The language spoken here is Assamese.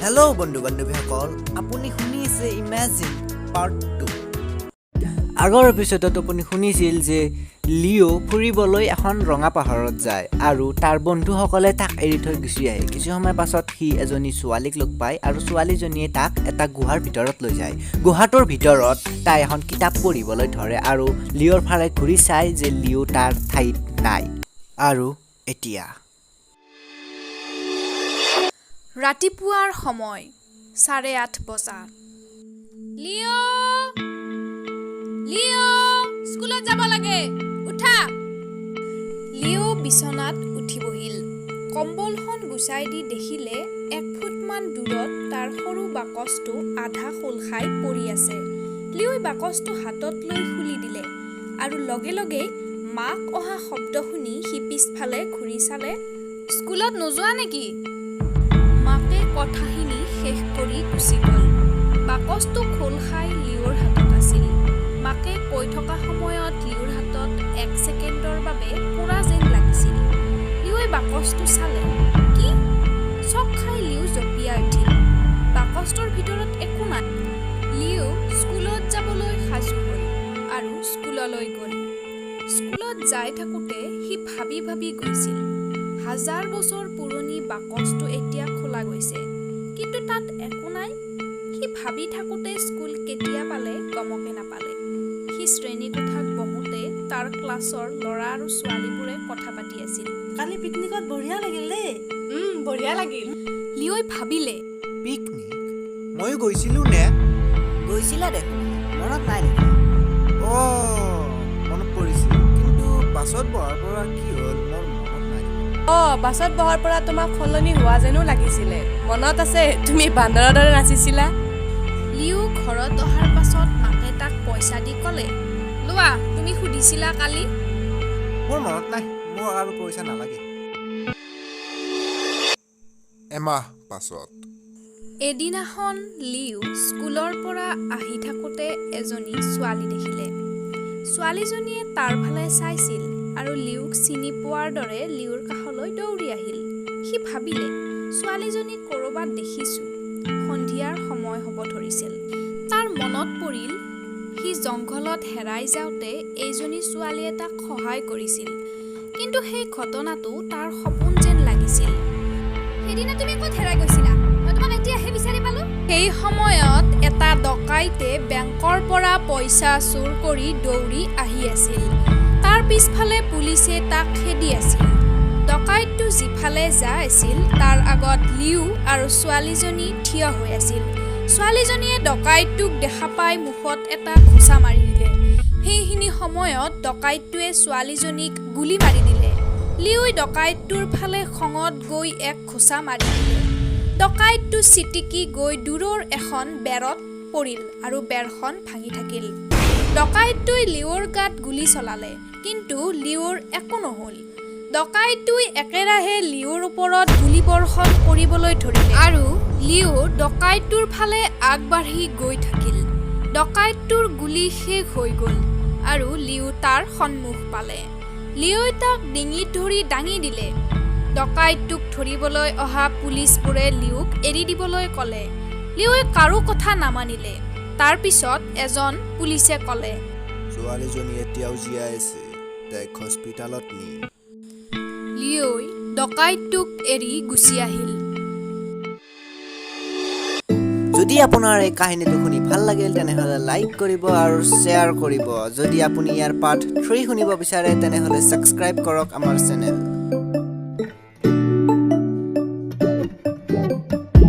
হেল্ল' বন্ধু বান্ধৱীসকল, আপুনি শুনিছে ইমেজিন পাৰ্ট 2। আগৰ এপিছ'ডত আপুনি শুনিছিল যে লিঅ' ফুৰিবলৈ এখন ৰঙা পাহাৰত যায় আৰু তাৰ বন্ধুসকলে তাক এৰি থৈ গুচি আহে। কিছু সময় পাছত সি এজনী ছোৱালীক লগ পায় আৰু ছোৱালীজনীয়ে তাক এটা গুহাৰ ভিতৰত লৈ যায়। গুহাটোৰ ভিতৰত তাই এখন কিতাপ পঢ়িবলৈ ধৰে আৰু লিঅ'ৰ ফালে ঘূৰি চায় যে লিঅ' তাৰ ঠাইত নাই। আৰু এতিয়া ৰাতিপুৱাৰ সময় 8:30 বজা। লিঅ' স্কুলত যাব লাগে, উঠা। লিঅ' বিচনাত উঠি বহিল। কম্বলখন গুচাই দি দেখিলে 1 ফুটমান দূৰত তাৰ সৰু বাকচটো আধা খোল খাই পৰি আছে। লিঅ'ই বাকচটো হাতত লৈ খুলি দিলে আৰু লগে লগে মাক অহা শব্দ শুনি সি পিছফালে ঘূৰি চালে। স্কুলত নোযোৱা নেকি? মাকে কথাখিনি শেষ কৰি গুচি গ'ল। বাকচটো খোল খাই লিঅ'ৰ হাতত আছিল। মাকে কৈ থকা সময়ত লিঅ'ৰ হাতত 1 ছেকেণ্ডৰ বাবে পৰা যেন লাগিছিল। লিঅ'ই বাকচটো চালে। কি? চক খাই লিঅ' জঁপিয়াই উঠিল। বাকচটোৰ ভিতৰত একো নাই। লিঅ' স্কুলত যাবলৈ সাজু হ'ল আৰু স্কুললৈ গ'ল। স্কুলত যাই থাকোঁতে সি ভাবি ভাবি গৈছিল। 1000 বছৰ পুৰণি বাকচটো এতিয়া খোলা গৈছে, কিন্তু তাত একো নাই। সি ভাবি থাকোঁতে স্কুল কেতিয়া পালে গমকে নাপালে। সি শ্ৰেণীকোঠাত বহোঁতে তাৰ ক্লাছৰ ল'ৰা আৰু ছোৱালীবোৰে কথা পাতি আছিল। কালি পিকনিকত বঢ়িয়া লাগিল দেই। বঢ়িয়া লাগিল। লিঅ'ই ভাবিলে, পিকনিক? ময়ো গৈছিলোঁ নে? গৈছিলা দেখোন, মনত নাই নেকি? মনত পৰিছিল, কিন্তু বাছত বহাৰ পৰা কি হ'ল মোৰ মনত নাই। বাছত বহাৰ পৰা তোমাক সলনি হোৱা যেনো লাগিছিলে। মনত আছে তুমি বান্দৰৰ দৰে নাচিছিলা? লিঅ' ঘৰত অহাৰ পাছত মাকে তাক পইচা দি ক'লে, লোৱা, তুমি সুধিছিলা কালি। মোৰ মনত নাই, মোৰ আৰু পইচা নালাগে। এমাহ পাছত এদিনাখন লিঅ' স্কুলৰ পৰা আহি থাকোঁতে এজনী ছোৱালী দেখিলে। ছোৱালীজনীয়ে তাৰ ফালে চাইছিল আৰু লিঅ'ক চিনি পোৱাৰ দৰে লিঅ'ৰ কাষলৈ দৌৰি আহিল। সি ভাবিলে, ছোৱালীজনীক ক'ৰবাত দেখিছোঁ। সন্ধিয়াৰ সময় হ'ব ধৰিছিল। তাৰ মনত পৰিল, সি জংঘলত হেৰাই যাওঁতে এইজনী ছোৱালীয়ে তাক সহায় কৰিছিল, কিন্তু সেই ঘটনাটো তাৰ সপোন যেন লাগিছিল। সেইদিনা তুমি ক'ত হেৰাই গৈছিলা? মই তোমাক এতিয়াহে বিচাৰি পালোঁ। সেই সময়ত এটা ডকাইতে বেংকৰ পৰা পইচা চুৰ কৰি দৌৰি আহি আছিল। তাৰ পিছফালে পুলিচে তাক খেদি আছিল। ডকাইতটো যিফালে যাই আছিল তাৰ আগত লিঅ' আৰু ছোৱালীজনী থিয় হৈ আছিল। ছোৱালীজনীয়ে ডকাইতটোক দেখা পাই মুখত এটা ঘোচা মাৰি দিলে। সেইখিনি সময়ত ডকাইতটোৱে ছোৱালীজনীক গুলী মাৰি দিলে। লিঅ'ই ডকাইতটোৰ ফালে খঙত গৈ এক ঘোচা মাৰি দিলে। ডকাইতটো চিটিকি গৈ দূৰৰ এখন বেৰত পৰিল আৰু বেৰখন ভাঙি থাকিল। ডকাইতটোৱে লিঅ'ৰ গাত গুলী চলালে, কিন্তু লিঅ'ৰ একো নহ'ল। ডকাইতটোৱে একেৰাহে লিঅ'ৰ ওপৰত গুলীবৰ্ষণ কৰিবলৈ ধৰিলে আৰু লিঅ' ডকাইতটোৰ ফালে আগবাঢ়ি গৈ থাকিল। ডকাইতটোৰ গুলী শেষ হৈ গ'ল আৰু লিঅ' তাৰ সন্মুখ পালে। লিঅ'ই তাক ডিঙিত ধৰি দাঙি দিলে। ডকাইতটোক ধৰিবলৈ অহা পুলিচবোৰে লিঅ'ক এৰি দিবলৈ ক'লে। লিঅ'ই কাৰো কথা নামানিলে। তাৰ পিছত এজন পুলিচে ক'লে, ছোৱালীজনী এতিয়াও জীয়াই আছে, তাইক হস্পিটালত নি। লিঅ'ই ডকাইতটোক এৰি গুচি আহিল। যদি আপোনাৰ এই কাহিনীটো শুনি ভাল লাগিল তেনেহ'লে লাইক কৰিব আৰু শ্বেয়াৰ কৰিব। যদি আপুনি ইয়াৰ পাৰ্ট 3 শুনিব বিচাৰে তেনেহ'লে ছাবস্ক্ৰাইব কৰক আমাৰ চেনেল।